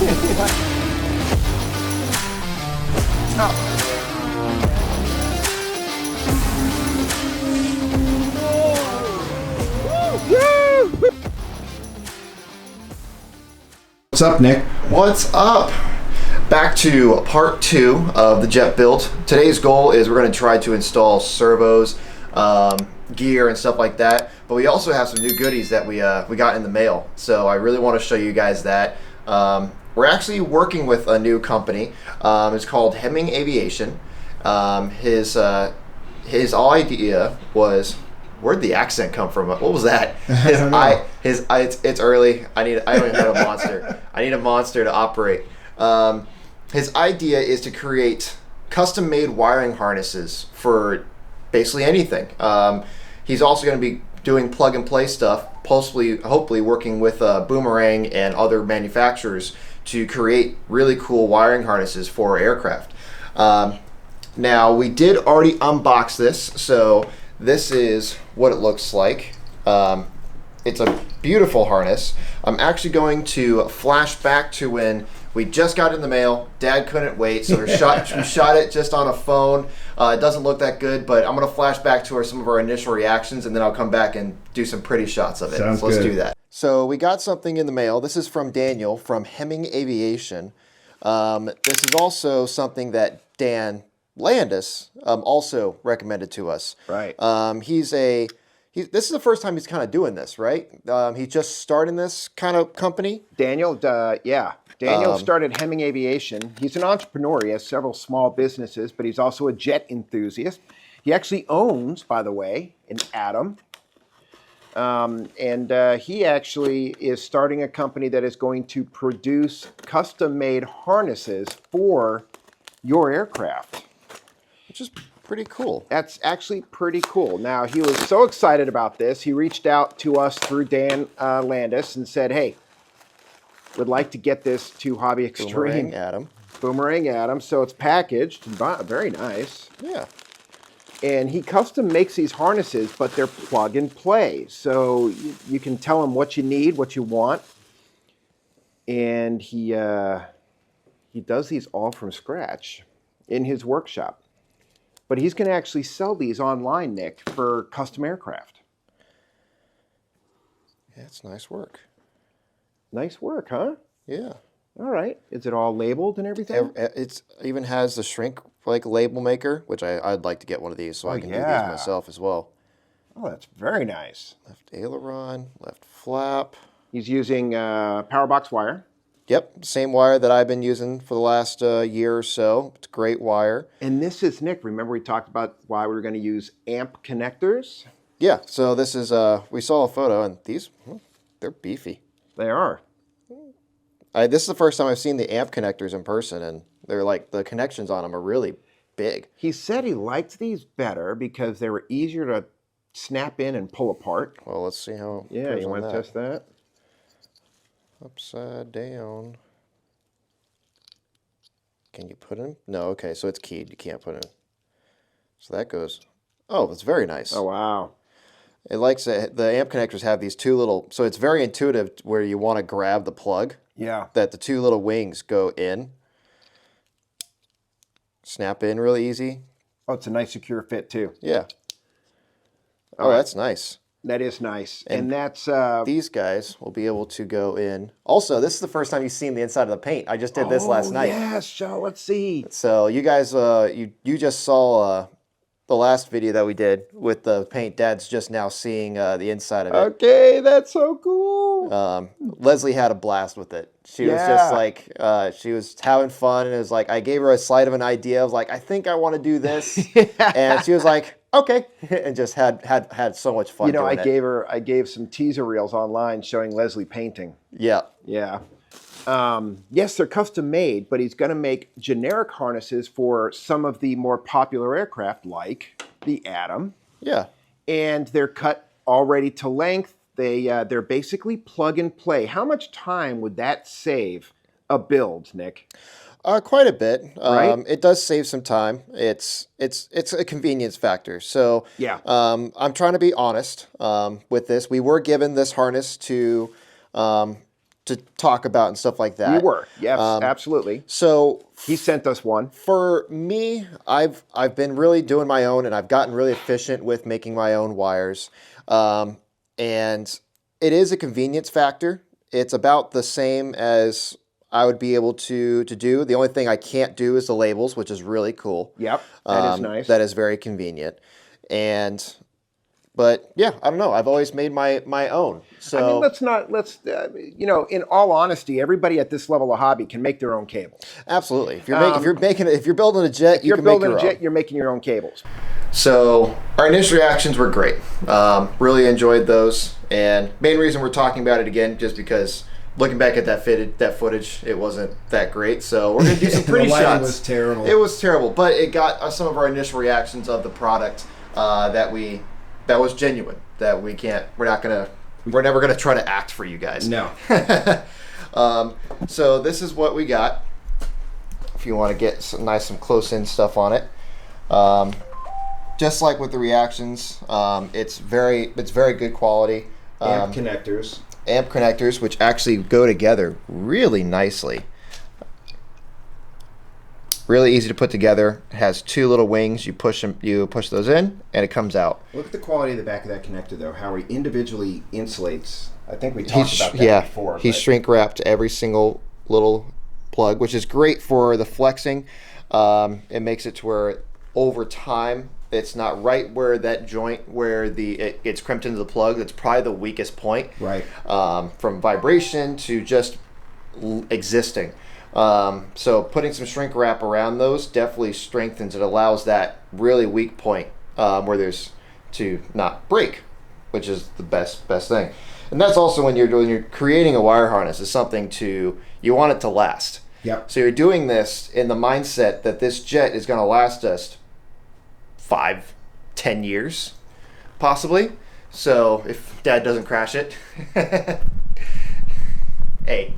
What's up, Nick? What's up? Back to part 2 of the jet build. Today's goal is we're going to try to install servos, gear and stuff like that. But we also have some new goodies that we got in the mail. So I really want to show you guys that. We're actually working with a new company. It's called Hemming Aviation. His idea was, where'd the accent come from? What was that? It's early. I don't even have a monster. I need a monster to operate. His idea is to create custom-made wiring harnesses for basically anything. He's also going to be doing plug-and-play stuff, hopefully working with Boomerang and other manufacturers to create really cool wiring harnesses for aircraft. Now, we did already unbox this, so this is what it looks like. It's a beautiful harness. I'm actually going to flash back to when we just got it in the mail. Dad couldn't wait, so we shot it just on a phone. It doesn't look that good, but I'm going to flash back to some of our initial reactions, and then I'll come back and do some pretty shots of it. Sounds so let's good. do that. So we got something in the mail. This is from Daniel from Hemming Aviation. This is also something that Dan Landis also recommended to us. Right. This is the first time he's kind of doing this, right? He's just starting this kind of company. Daniel, Daniel started Hemming Aviation. He's an entrepreneur. He has several small businesses, but he's also a jet enthusiast. He actually owns, by the way, an Atom. He actually is starting a company that is going to produce custom-made harnesses for your aircraft. Which is pretty cool. That's actually pretty cool. Now, he was so excited about this, he reached out to us through Dan Landis and said, hey, would like to get this to Hobby Extreme. Boomerang Atom. So it's packaged, very nice. Yeah. And he custom makes these harnesses, but they're plug and play. So you can tell him what you need, what you want. And he does these all from scratch in his workshop. But he's going to actually sell these online, Nick, for custom aircraft. Yeah, it's nice work. Nice work, huh? Yeah. All right. Is it all labeled and everything? It even has the shrink label maker, which I'd like to get one of these so I can do these myself as well. Oh, that's very nice. Left aileron, left flap. He's using power box wire. Yep, same wire that I've been using for the last year or so. It's a great wire. And this is, Nick, remember we talked about why we were going to use amp connectors? Yeah, so this is, we saw a photo, and these, they're beefy. They are. This is the first time I've seen the amp connectors in person, and they're like, the connections on them are really big. He said he liked these better because they were easier to snap in and pull apart. Well, let's see how it Yeah, goes you on want to test that? Upside down. Can you put in? No, okay, so it's keyed. You can't put in. So that goes. Oh, it's very nice. Oh, wow. It likes it. The amp connectors have these two little, so it's very intuitive where you want to grab the plug. Yeah. That the two little wings go in. Snap in really easy. Oh, it's a nice secure fit too. Yeah. Oh, that's nice. That is nice. And that's... these guys will be able to go in. Also, this is the first time you've seen the inside of the paint. I just did this last night. Yes, so let's see. So you guys, you just saw the last video that we did with the paint. Dad's just now seeing the inside of it. Okay, that's so cool. Leslie had a blast with it. She was just like, she was having fun, and it was like, I gave her a slight of an idea. I was like, I think I want to do this. And she was like, okay, and just had so much fun. You know, I gave some teaser reels online showing Leslie painting. Yeah. Yeah. Yes, they're custom made, but he's going to make generic harnesses for some of the more popular aircraft, like the Atom. Yeah. And they're cut already to length. They're basically plug and play. How much time would that save a build, Nick? Quite a bit. Right? It does save some time. It's a convenience factor. So yeah. I'm trying to be honest with this. We were given this harness to to talk about and stuff like that. We were, yes, absolutely. So He sent us one. for me, I've been really doing my own, and I've gotten really efficient with making my own wires. And it is a convenience factor. It's about the same as I would be able to do. The only thing I can't do is the labels, which is really cool. Yep, that is nice. That is very convenient. But yeah, I don't know. I've always made my own. So I mean, let's in all honesty, everybody at this level of hobby can make their own cables. absolutely. If you're building a jet, you can make your own. You're making your own cables. So our initial reactions were great. Really enjoyed those, and main reason we're talking about it again just because looking back at that footage, it wasn't that great. So we're gonna do some pretty The lighting shots. was terrible. It was terrible, but it got some of our initial reactions of the product that was genuine. That we're never gonna try to act for you guys. No. So this is what we got. If you want to get some close-in stuff on it. Just like with the reactions, it's very good quality. Amp connectors. Which actually go together really nicely. Really easy to put together. It has two little wings. You push those in, and it comes out. Look at the quality of the back of that connector, though. How he individually insulates. I think we talked about that before. He shrink wrapped every single little plug, which is great for the flexing. It makes it to where over time it's not right where that joint where it gets crimped into the plug. That's probably the weakest point. Right. From vibration to just existing. So putting some shrink wrap around those definitely strengthens it, allows that really weak point where there's to not break, which is the best thing. And that's also when you're creating a wire harness is something you want it to last. Yep. So you're doing this in the mindset that this jet is going to last us 5-10 years, possibly. So if Dad doesn't crash it, hey,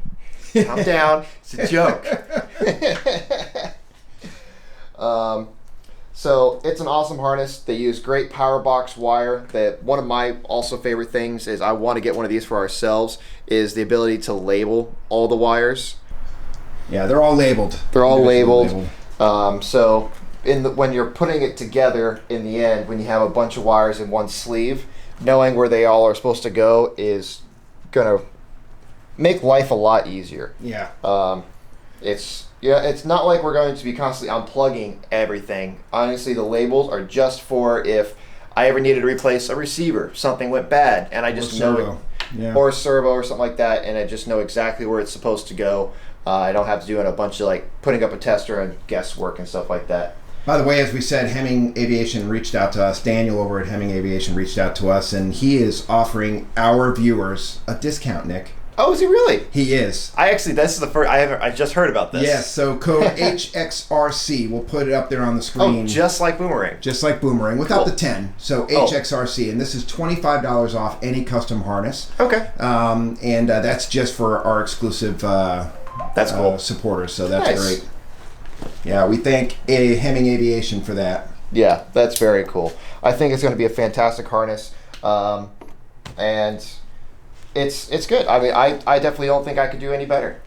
calm down. It's a joke. So it's an awesome harness. They use great power box wire. One of my also favorite things is I want to get one of these for ourselves is the ability to label all the wires. Yeah, they're all labeled. They're all labeled. So when you're putting it together in the end, when you have a bunch of wires in one sleeve, knowing where they all are supposed to go is going to make life a lot easier. Yeah. It's not like we're going to be constantly unplugging everything. Honestly, the labels are just for if I ever needed to replace a receiver, something went bad, and I just know it. Yeah. Or a servo or something like that, and I just know exactly where it's supposed to go. I don't have to do a bunch of putting up a tester and guesswork and stuff like that. By the way, as we said, Hemming Aviation reached out to us. Daniel over at Hemming Aviation reached out to us, and he is offering our viewers a discount, Nick. Oh, is he really? He is. This is the first. I just heard about this. Yes, so code HXRC. We'll put it up there on the screen. Oh, just like Boomerang. Just like Boomerang, without Cool. the 10. So HXRC, and this is $25 off any custom harness. Okay. And that's just for our exclusive That's cool. supporters, so that's Nice. great. Yeah, we thank Hemming Aviation for that. Yeah, that's very cool. I think it's going to be a fantastic harness, and it's good. I mean, I definitely don't think I could do any better.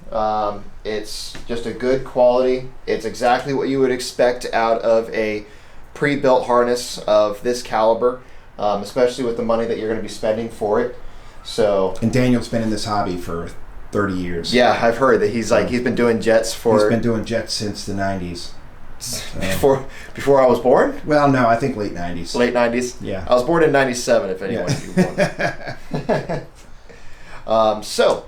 It's just a good quality. It's exactly what you would expect out of a pre-built harness of this caliber, especially with the money that you're going to be spending for it. So. And Daniel's been in this hobby for 30 years. Yeah, I've heard that he's been doing jets for. He's been doing jets since the 90s. Before I was born? Well, no, I think late 90s. Late 90s? Yeah. I was born in 97, if anyone knew born. So,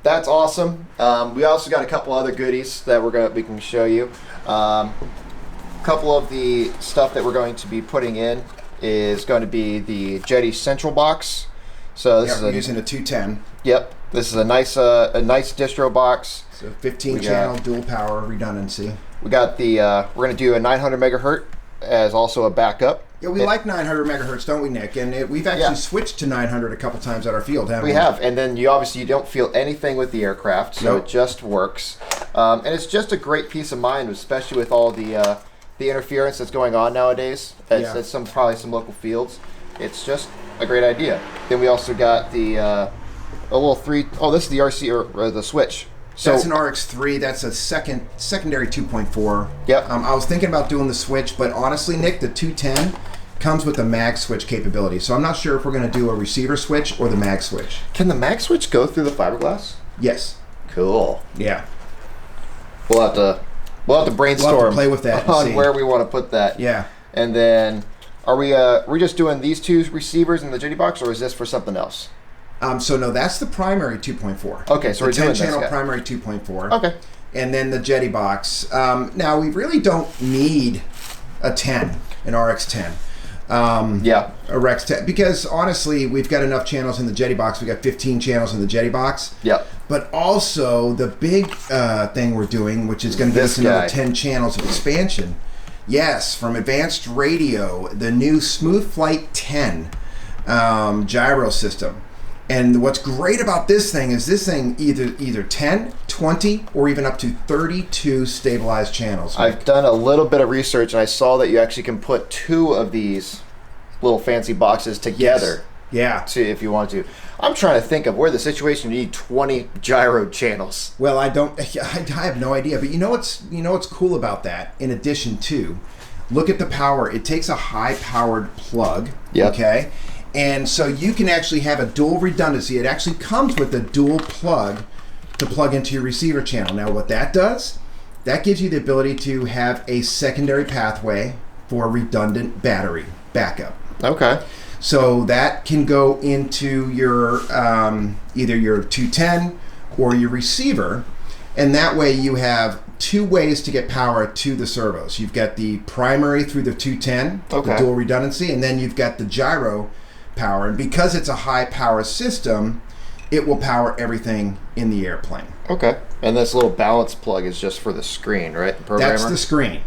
that's awesome. We also got a couple other goodies that we can show you. A couple of the stuff that we're going to be putting in is going to be the Jetty Central box. So this we're using a 210. Yep. This is a nice distro box. So 15 channel dual power redundancy. We got we're going to do a 900 megahertz as also a backup. Yeah, we like 900 megahertz, don't we, Nick? And we've actually switched to 900 a couple times at our field, haven't we? We have, and then you don't feel anything with the aircraft, so It just works. And it's just a great peace of mind, especially with all the interference that's going on nowadays at probably some local fields. It's just a great idea. Then we also got the a little three. Oh, this is the RC or the switch. So That's an RX3. That's a secondary 2.4. Yep. I was thinking about doing the switch, but honestly, Nick, the 210 comes with the mag switch capability. So I'm not sure if we're going to do a receiver switch or the mag switch. can the mag switch go through the fiberglass? Yes. Cool. Yeah. We'll have to brainstorm. We'll have to play with that and on see. where we want to put that. Yeah. And then, are we just doing these two receivers in the Jitty box, or is this for something else? So no, that's the primary 2.4. Okay, so the we're doing 10 channel this guy. primary 2.4. Okay. And then the Jetty box. Now we really don't need a 10, an RX 10. Yeah. A Rex 10, because honestly, we've got enough channels in the Jetty box. We got 15 channels in the Jetty box. Yep. But also the big thing we're doing, which is going to give us another 10 channels of expansion. Yes, from Advanced Radio, the new Smooth Flight 10 gyro system. And what's great about this thing is this thing either 10, 20, or even up to 32 stabilized channels. I've done a little bit of research, and I saw that you actually can put two of these little fancy boxes together. Yes. Yeah. If you want to. I'm trying to think of where the situation you need 20 gyro channels. Well, I have no idea. But you know what's cool about that? In addition to, look at the power. It takes a high-powered plug. Yep. Okay. And so you can actually have a dual redundancy. It actually comes with a dual plug to plug into your receiver channel. Now, what that does, that gives you the ability to have a secondary pathway for redundant battery backup. Okay. So that can go into your either your 210 or your receiver, and that way you have two ways to get power to the servos. You've got the primary through the 210, Okay. the dual redundancy, and then you've got the gyro power. And because it's a high power system, it will power everything in the airplane. Okay. And this little balance plug is just for the screen, right? The programmer? That's the screen.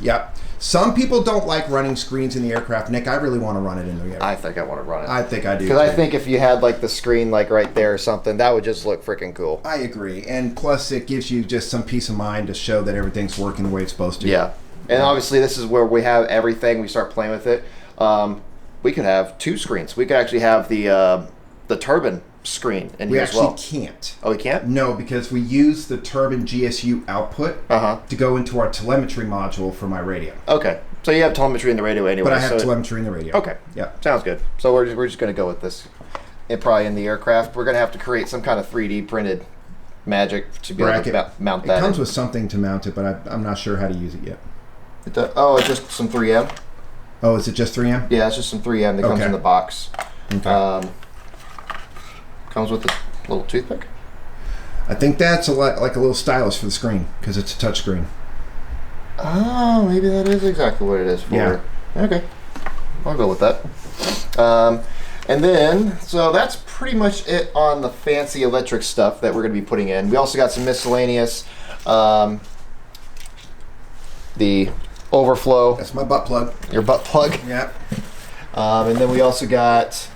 Yep. Some people don't like running screens in the aircraft. Nick, I really want to run it in the aircraft. I think I want to run it. I think I do. Because I too. think if you had like the screen like right there or something, that would just look freaking cool. I agree. And plus it gives you just some peace of mind to show that everything's working the way it's supposed to. Yeah. And obviously this is where we have everything. We start playing with it. We could have two screens. We could actually have the turbine screen in here as well. We actually can't. Oh, we can't? No, because we use the turbine GSU output to go into our telemetry module for my radio. Okay. So you have telemetry in the radio anyway. But I have so telemetry in the radio. Okay. Yeah. Sounds good. So we're just going to go with this. And probably in the aircraft, we're going to have to create some kind of 3D printed magic to be able to mount that. It comes with something to mount it, but I'm not sure how to use it yet. It's just some 3M. Oh, is it just 3M? Yeah, it's just some 3M that comes in the box. Okay. Comes with a little toothpick. I think that's like a little stylus for the screen because it's a touch screen. Oh, maybe that is exactly what it is for. Yeah. Okay. I'll go with that. And then, so that's pretty much it on the fancy electric stuff that we're going to be putting in. We also got some miscellaneous, the overflow. That's my butt plug. Your butt plug. Yeah. And then we also got,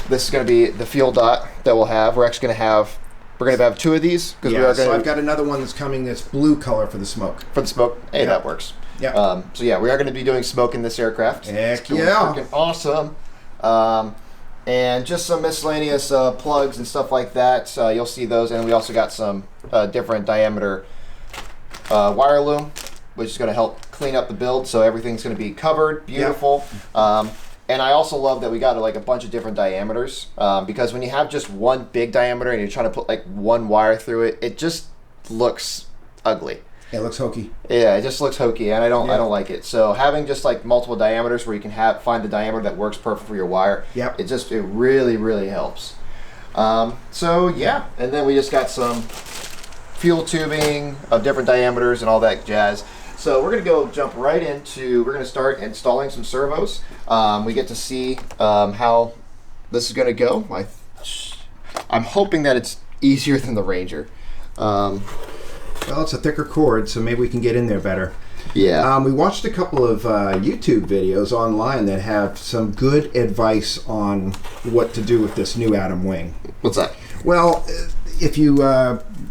this is going to be the fuel dot that we'll have. We're actually going to have two of these. Yeah, we are so I've got another one that's coming that's blue color for the smoke. For the smoke. Hey, Yeah. that works. Yeah. So yeah, we are going to be doing smoke in this aircraft. Heck It's gonna be yeah. freaking awesome. And just some miscellaneous plugs and stuff like that. You'll see those. And we also got some different diameter wire loom, which is going to help clean up the build. So everything's going to be covered. Beautiful. And I also love that we got like a bunch of different diameters because when you have just one big diameter and you're trying to put like one wire through it, it just looks ugly. It looks hokey. Yeah, it just looks hokey, and I don't like it. So having just like multiple diameters where you can find the diameter that works perfect for your wire, it really, really helps. So yeah, and then we just got some fuel tubing of different diameters and all that jazz. So we're gonna jump right into, we're gonna start installing some servos. We get to see how this is gonna go. I'm hoping that it's easier than the Ranger. Well, it's a thicker cord, so maybe we can get in there better. Yeah. We watched a couple of YouTube videos online that have some good advice on what to do with this new Atom wing. What's that? Well, if you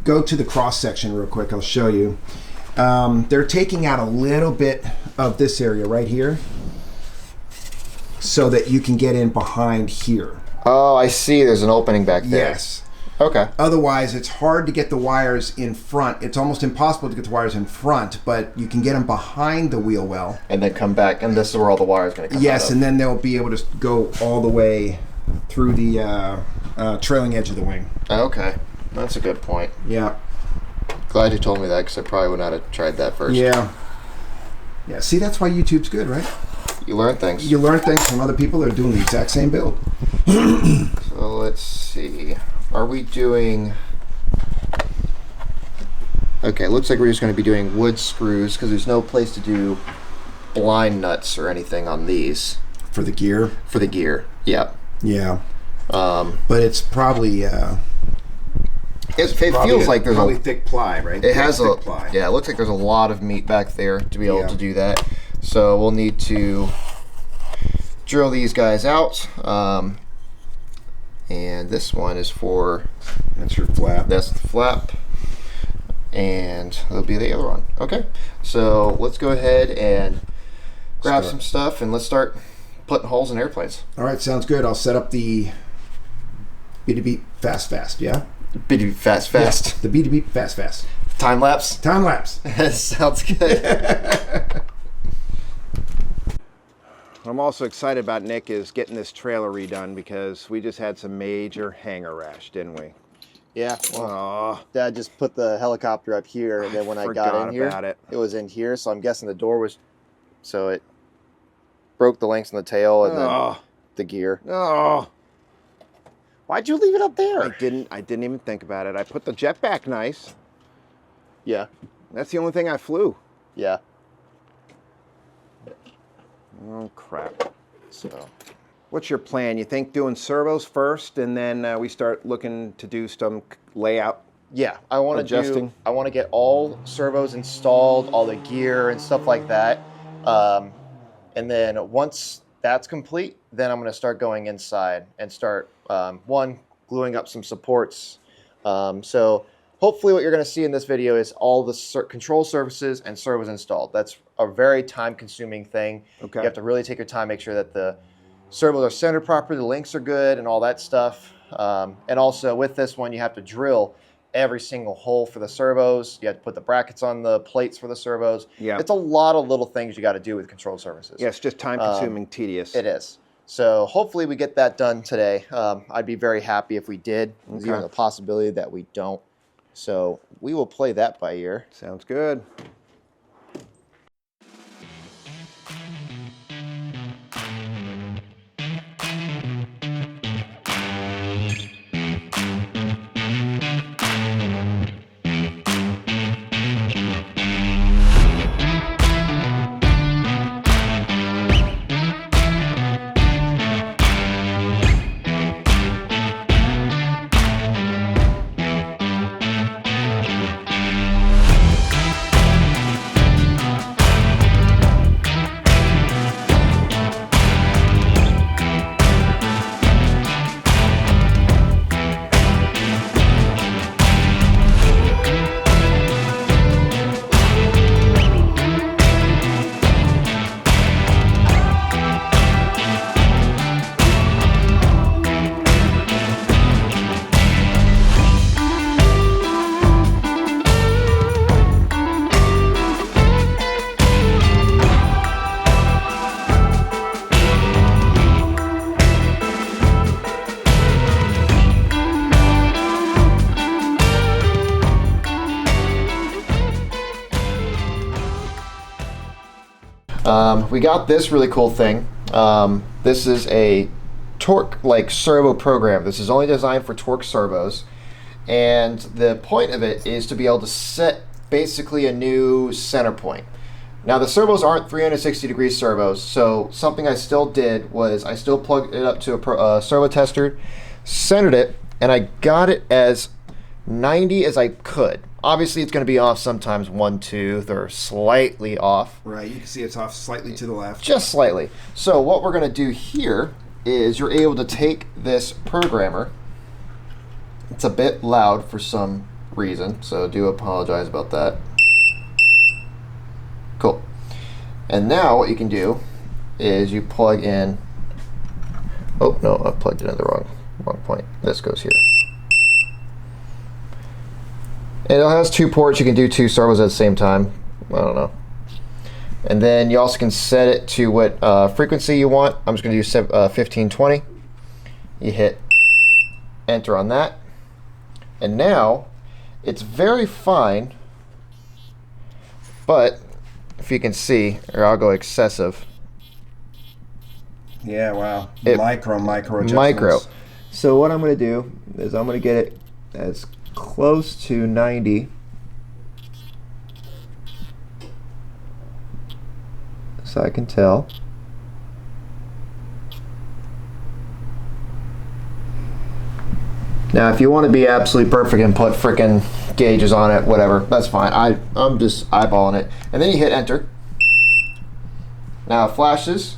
go to the cross section real quick, I'll show you. They're taking out a little bit of this area right here so that you can get in behind here. Oh, I see. There's an opening back there. Yes. Okay. Otherwise, it's hard to get the wires in front. It's almost impossible to get the wires in front, but you can get them behind the wheel well. And then come back, and this is where all the wires going to come Yes, out of. and then they'll be able to go all the way through the trailing edge of the wing. Okay. That's a good point. Yeah. Glad you told me that, because I probably would not have tried that first. Yeah. Yeah, see, that's why YouTube's good, right? You learn things. You learn things from other people that are doing the exact same build. So let's see. Are we doing... Okay, it looks like we're just going to be doing wood screws, because there's no place to do blind nuts or anything on these. For the gear? For the gear, yeah. Yeah. But it's probably... It feels like there's probably thick ply, right? It has thick a ply. Yeah. It looks like there's a lot of meat back there to be able to do that. So we'll need to drill these guys out. And this one is for. That's your flap. That's the flap, and that'll be the other one. Okay. So let's go ahead and grab some stuff and let's start putting holes in airplanes. All right, sounds good. I'll set up the B2B fast. Yeah. B2B fast. Yeah, the B2B fast. Time lapse. Time lapse. Sounds good. I'm also excited about Nick is getting this trailer redone because we just had some major hangar rash, didn't we? Yeah. Oh, Dad just put the helicopter up here, and then when I got in here, about it. it was in here. So I'm guessing the door was, so it broke the links in the tail and then the gear. Oh, Why'd you leave it up there? I didn't even think about it. I put the jet back nice. Yeah. That's the only thing I flew. Yeah. Oh crap. So. What's your plan? You think doing servos first, and then we start looking to do some layout? Yeah, I want to Adjusting. I want to get all servos installed, all the gear and stuff like that. And then once that's complete, then I'm going to start going inside and start gluing up some supports. So hopefully what you're going to see in this video is all the control surfaces and servos installed. That's a very time-consuming thing. Okay. You have to really take your time, make sure that the servos are centered properly, the links are good, and all that stuff. And also with this one, you have to drill every single hole for the servos. You have to put the brackets on the plates for the servos. Yeah. It's a lot of little things you got to do with control surfaces. Yeah, it's just time-consuming, tedious. It is. So hopefully we get that done today. I'd be very happy if we did. There's even a possibility that we don't. So we will play that by ear. Sounds good. We got this really cool thing. This is a torque servo program. This is only designed for torque servos, and the point of it is to be able to set basically a new center point. Now the servos aren't 360-degree servos, so something I still did was I still plugged it up to a servo tester, centered it, and I got it as 90 as I could. Obviously, it's going to be off sometimes one tooth or slightly off. Right, you can see it's off slightly to the left. Just slightly. So what we're going to do here is you're able to take this programmer. It's a bit loud for some reason, so I do apologize about that. Cool. And now what you can do is you plug in Oh no, I plugged it in the wrong point. This goes here. And it has 2 ports. You can do 2 servos at the same time. I don't know. And then you also can set it to what frequency you want. I'm just going to do 1520. You hit enter on that. And now it's very fine. But if you can see, or I'll go excessive. Yeah, wow. Micro adjustments. Micro. So what I'm going to do is I'm going to get it as close to 90. So I can tell. Now if you want to be absolutely perfect and put frickin' gauges on it, whatever, that's fine. I'm just eyeballing it. And then you hit enter. Now it flashes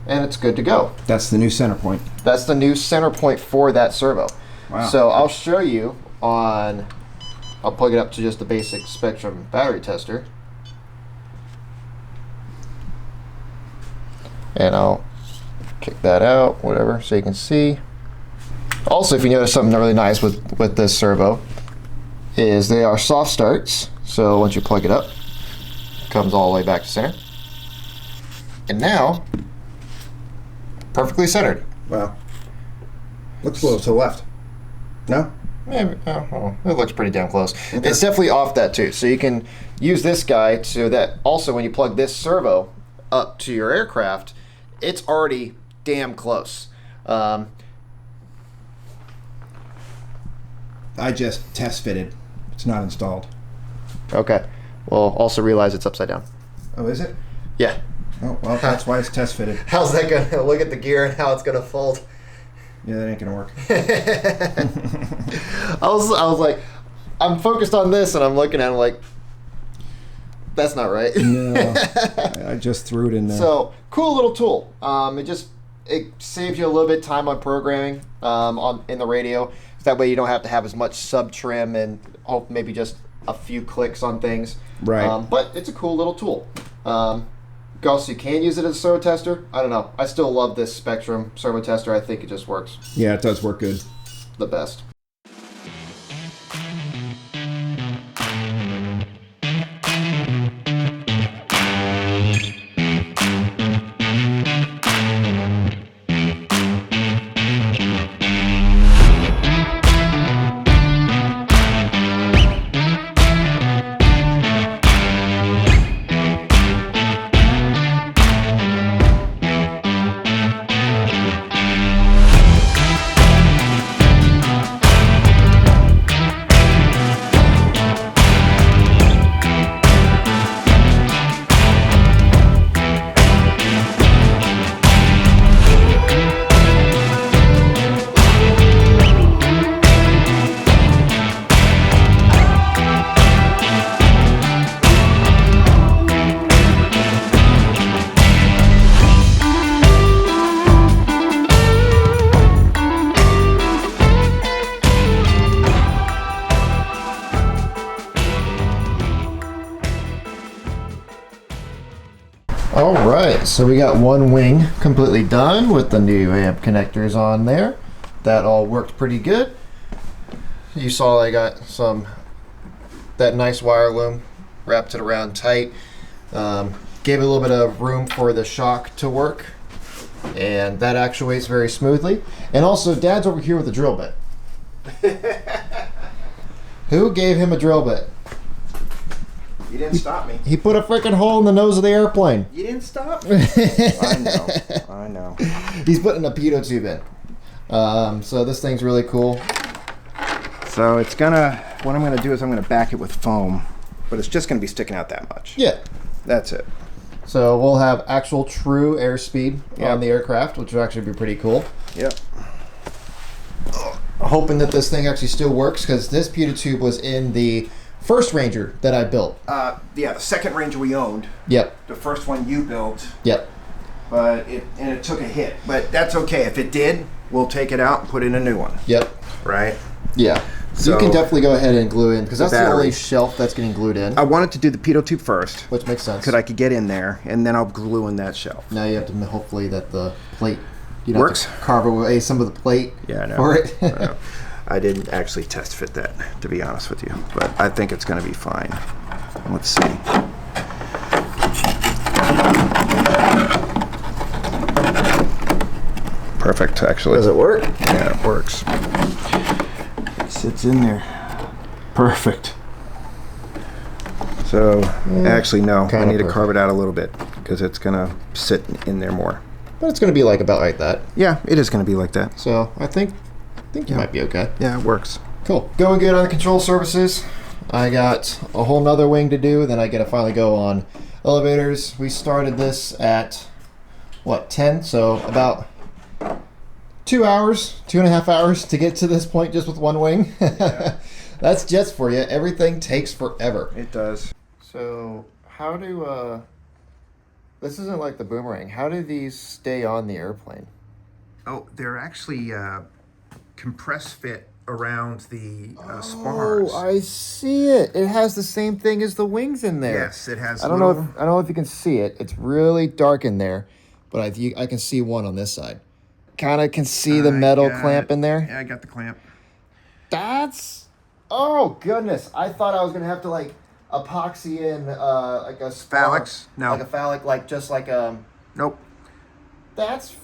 and it's good to go. That's the new center point. That's the new center point for that servo. Wow. So I'll show you on, I'll plug it up to just the basic Spectrum battery tester. And I'll kick that out, whatever, so you can see. Also, if you notice something really nice with this servo, is they are soft starts. So once you plug it up, it comes all the way back to center. And now, perfectly centered. Wow. Looks a little to the left. No? Maybe, oh, it looks pretty damn close. Okay. It's definitely off that too. So you can use this guy so that also when you plug this servo up to your aircraft, it's already damn close. I just test fitted. It's not installed. Okay. Well, also realize it's upside down. Oh, is it? Yeah. Oh, well, that's why it's test fitted. How's that going to look at the gear and how it's going to fold? Yeah, that ain't going to work. I was like, I'm focused on this and I'm looking at it like, that's not right. No, I just threw it in there. So, cool little tool. It saves you a little bit of time on programming in the radio. So that way you don't have to have as much sub trim and maybe just a few clicks on things. Right. But it's a cool little tool. Also, you can use it as a servo tester. I don't know. I still love this Spectrum servo tester. I think it just works Yeah, it does work good. the best. Alright, so we got one wing completely done with the new amp connectors on there. That all worked pretty good. You saw I got that nice wire loom, wrapped it around tight. Gave it a little bit of room for the shock to work. And that actuates very smoothly. And also, Dad's over here with a drill bit. Who gave him a drill bit? You didn't stop me. He put a freaking hole in the nose of the airplane. You didn't stop me. I know. He's putting a pitot tube in. So this thing's really cool. So what I'm gonna do is I'm gonna back it with foam, but it's just gonna be sticking out that much. Yeah. That's it. So we'll have actual true airspeed Yep. on the aircraft, which will actually be pretty cool. Yep. Hoping that this thing actually still works, because this pitot tube was in the first Ranger that I built. Yeah, the second Ranger we owned. Yep. The first one you built. Yep. But it took a hit. But that's okay. If it did, we'll take it out and put in a new one. Yep. Right? Yeah. So you can definitely go ahead and glue in, because that's the only shelf that's getting glued in. I wanted to do the pitot tube first. Which makes sense. Because I could get in there, and then I'll glue in that shelf. Now you have to hopefully that the plate You'd Works. have to carve away some of the plate for it. I know. I didn't actually test fit that, to be honest with you, but I think it's going to be fine. Let's see. Perfect, actually. Does it work? Yeah, it works. It sits in there. Perfect. So, actually, no. I need to carve it out a little bit because it's going to sit in there more. But it's going to be like about like that. Yeah, it is going to be like that. So I think you might be okay. Yeah, it works. Cool. Going good on the control surfaces. I got a whole nother wing to do. Then I get to finally go on elevators. We started this at, 10? So about 2 hours, 2.5 hours to get to this point just with one wing. Yeah. That's jets for you. Everything takes forever. It does. So how do, this isn't like the Boomerang. How do these stay on the airplane? Oh, they're actually compress fit around the spars. Oh, I see it. It has the same thing as the wings in there. Yes, it has. I don't know if you can see it. It's really dark in there, but I can see one on this side. Kind of can see the metal clamp in there. Yeah, I got the clamp. Oh goodness! I thought I was gonna have to like epoxy in like a spar, Phalanx? No. like a phallic, Nope. That's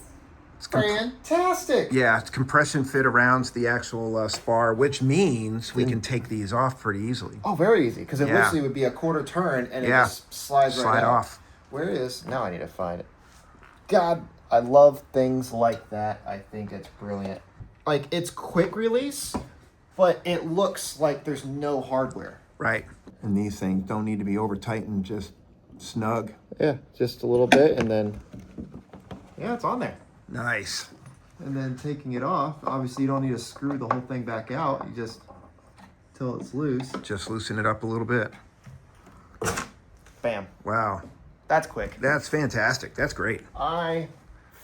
fantastic. Yeah, it's compression fit around the actual spar, which means we can take these off pretty easily. Oh, very easy, because it Yeah. literally would be a quarter turn and it Yeah. just slides right Slide out. off. Where is now? I need to find it. God, I love things like that. I think it's brilliant. Like it's quick release, but it looks like there's no hardware. Right. And these things don't need to be over tightened, just snug. Yeah, just a little bit, and then yeah, it's on there. Nice. And then taking it off, obviously you don't need to screw the whole thing back out. You just till it's loose. Just loosen it up a little bit. Bam. Wow. That's quick. That's fantastic. That's great. I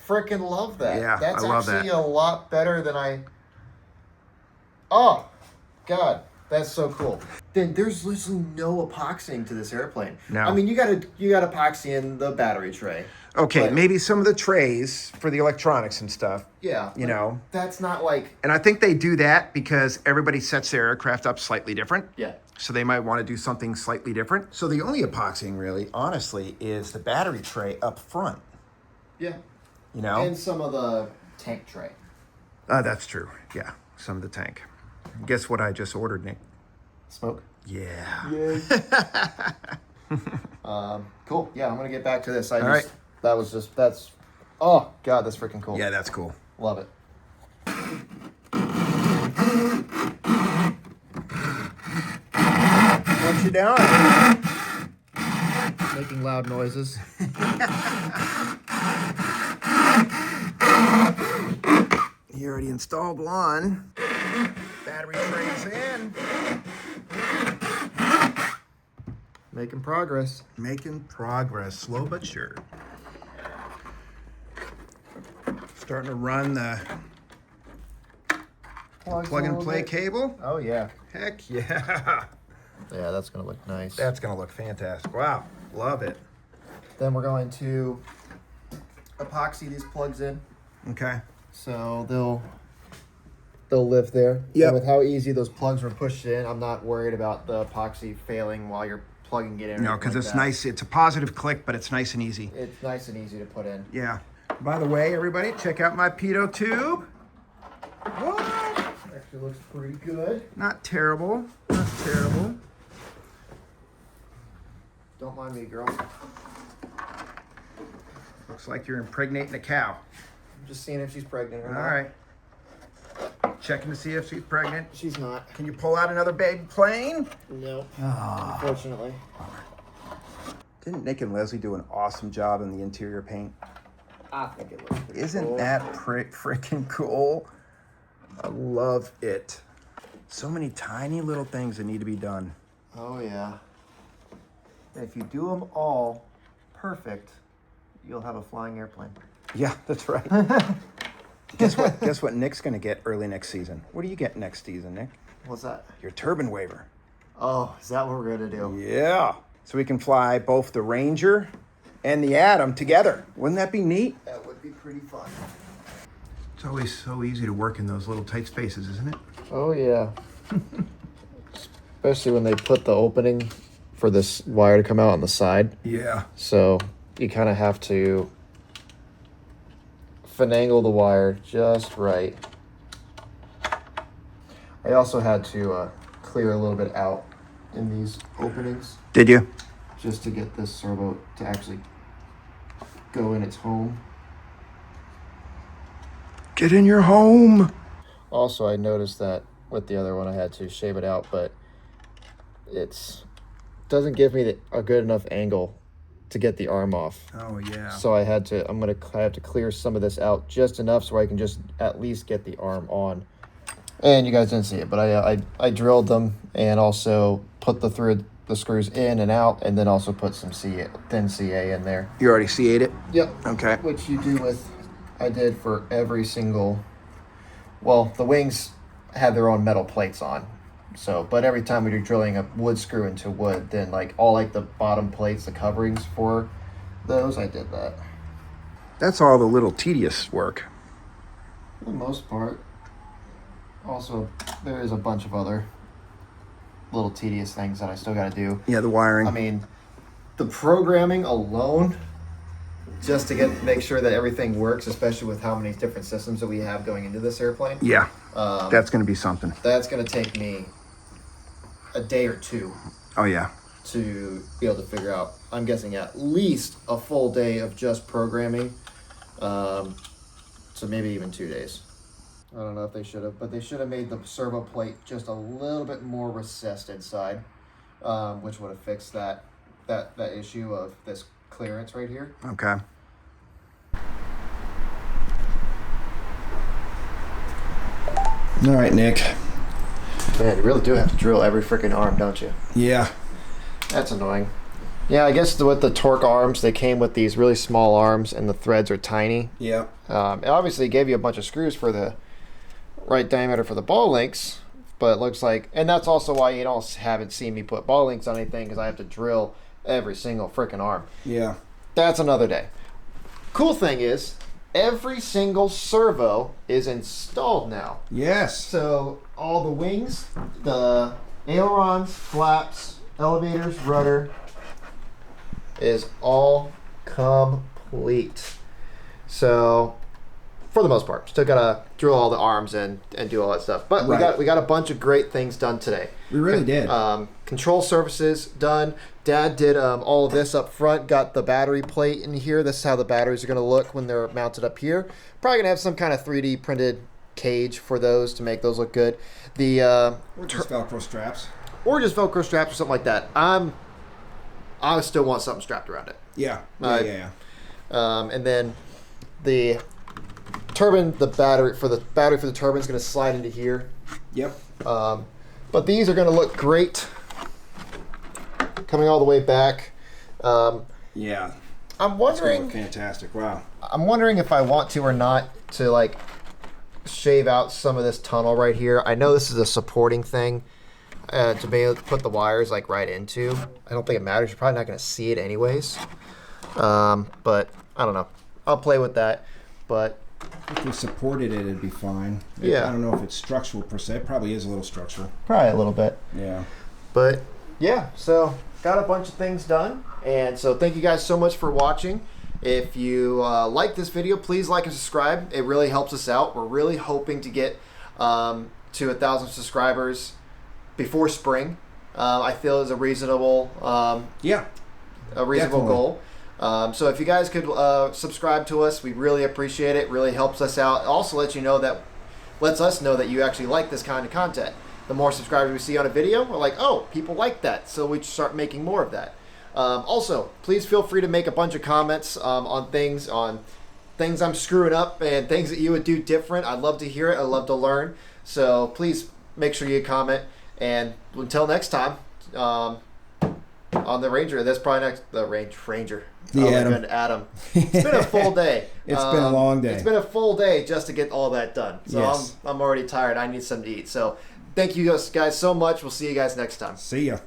freaking love that. Yeah, that's I love actually that. a lot better than I. Oh, God, that's so cool. Then there's literally no epoxying to this airplane. No. I mean, you got epoxy in the battery tray. Okay, But- maybe some of the trays for the electronics and stuff. Yeah. You know. That's not like. And I think they do that because everybody sets their aircraft up slightly different. Yeah. So they might want to do something slightly different. So the only epoxying really, honestly, is the battery tray up front. Yeah. You know? And some of the tank tray. That's true. Yeah, some of the tank. Guess what I just ordered, Nick? Smoke. Yeah. Yay. Cool. Yeah, I'm gonna get back to this. All right. That's. Oh God, that's freaking cool. Yeah, that's cool. Love it. What you doing? Making loud noises. You already installed one. Battery tray's in. Making progress. Making progress, slow but sure. Starting to run the plug and play cable. Oh yeah. Heck yeah. Yeah, that's gonna look nice. That's gonna look fantastic. Wow, love it. Then we're going to epoxy these plugs in, Okay. so they'll live there. Yep. And with how easy those plugs were pushed in, I'm not worried about the epoxy failing while you're plugging it in. or No, anything because like it's that. nice. It's a positive click, but it's nice and easy. It's nice and easy to put in. Yeah. By the way, everybody, check out my Pitot tube. What? Actually looks pretty good. Not terrible. Not terrible. Don't mind me, girl. Looks like you're impregnating a cow. I'm just seeing if she's pregnant or All not. right. Checking to see if she's pregnant. She's not. Can you pull out another baby plane? No. Ah. Unfortunately. Didn't Nick and Leslie do an awesome job in the interior paint? I think it looks pretty Isn't cool. that freaking cool? I love it. So many tiny little things that need to be done. Oh yeah. If you do them all perfect, you'll have a flying airplane. Yeah, that's right. Guess what? Guess what Nick's gonna get early next season? What do you get next season, Nick? What's that? Your turbine waiver. Oh, is that what we're gonna do? Yeah. So we can fly both the Ranger and the Atom together. Wouldn't that be neat? That would be pretty fun. It's always so easy to work in those little tight spaces, isn't it? Oh yeah. Especially when they put the opening for this wire to come out on the side. Yeah. So you kind of have to finagle the wire just right. I also had to clear a little bit out in these openings Did you? just to get this servo to actually go in its home. Get in your home. Also, I noticed that with the other one I had to shave it out, but it's doesn't give me a good enough angle to get the arm off. Oh yeah. So I have to clear some of this out just enough so I can just at least get the arm on. And you guys didn't see it, but I drilled them and also put the screws in and out, and then also put some thin CA in there. You already CA'd it? Yep. Okay. Which you do with, I did for every single, well, the wings had their own metal plates on. So, but every time we do drilling a wood screw into wood, then all the bottom plates, the coverings for those, I did that. That's all the little tedious work. For the most part. Also, there is a bunch of other little tedious things that I still got to do. Yeah, the wiring. I mean, the programming alone, just to make sure that everything works, especially with how many different systems that we have going into this airplane. Yeah. That's going to be something. That's going to take me a day or two. Oh yeah. To be able to figure out, I'm guessing at least a full day of just programming. So maybe even 2 days. I don't know if they should have, but they should have made the servo plate just a little bit more recessed inside, which would have fixed that issue of this clearance right here. Okay. All right, Nick. Man, you really do have to drill every freaking arm, don't you? Yeah. That's annoying. Yeah, I guess with the torque arms, they came with these really small arms, and the threads are tiny. Yeah. It obviously gave you a bunch of screws for the right diameter for the ball links, but it looks like, and that's also why you haven't seen me put ball links on anything, because I have to drill every single freaking arm. Yeah. That's another day. Cool thing is, every single servo is installed now. Yes. So all the wings, the ailerons, flaps, elevators, rudder is all complete. So for the most part, still gotta drill all the arms and do all that stuff. But Right. we got a bunch of great things done today. We really did. Control surfaces done. Dad did all of this up front. Got the battery plate in here. This is how the batteries are gonna look when they're mounted up here. Probably gonna have some kind of 3D printed cage for those to make those look good. The Or just Velcro straps. or just Velcro straps or something like that. I still want something strapped around it. Yeah. Yeah. And then the turbine, the battery for the turbine is going to slide into here. Yep. But these are going to look great coming all the way back. Yeah. I'm wondering. Fantastic. Wow. I'm wondering if I want to or not to shave out some of this tunnel right here. I know this is a supporting thing to be able to put the wires right into. I don't think it matters. You're probably not going to see it anyways. But I don't know. I'll play with that. But if we supported it, it'd be fine. Yeah. I don't know if it's structural per se. It probably is a little structural. probably a little bit. Yeah. But yeah, so got a bunch of things done. And so thank you guys so much for watching. If you like this video, please like and subscribe. It really helps us out. We're really hoping to get to 1,000 subscribers before spring. I feel is a reasonable Yeah. definitely. Goal. So if you guys could subscribe to us, we really appreciate it. Really helps us out. It also lets us know that you actually like this kind of content. The more subscribers we see on a video, we're like, oh, people like that, so we start making more of that. Also, please feel free to make a bunch of comments on things I'm screwing up and things that you would do different. I'd love to hear it. I'd love to learn. So please make sure you comment. And until next time, on the Ranger, that's probably next the Ranger. The Atom. God, Adam. It's been a full day. It's been a long day. It's been a full day just to get all that done. So Yes. I'm already tired. I need something to eat. So thank you guys so much. We'll see you guys next time. See ya.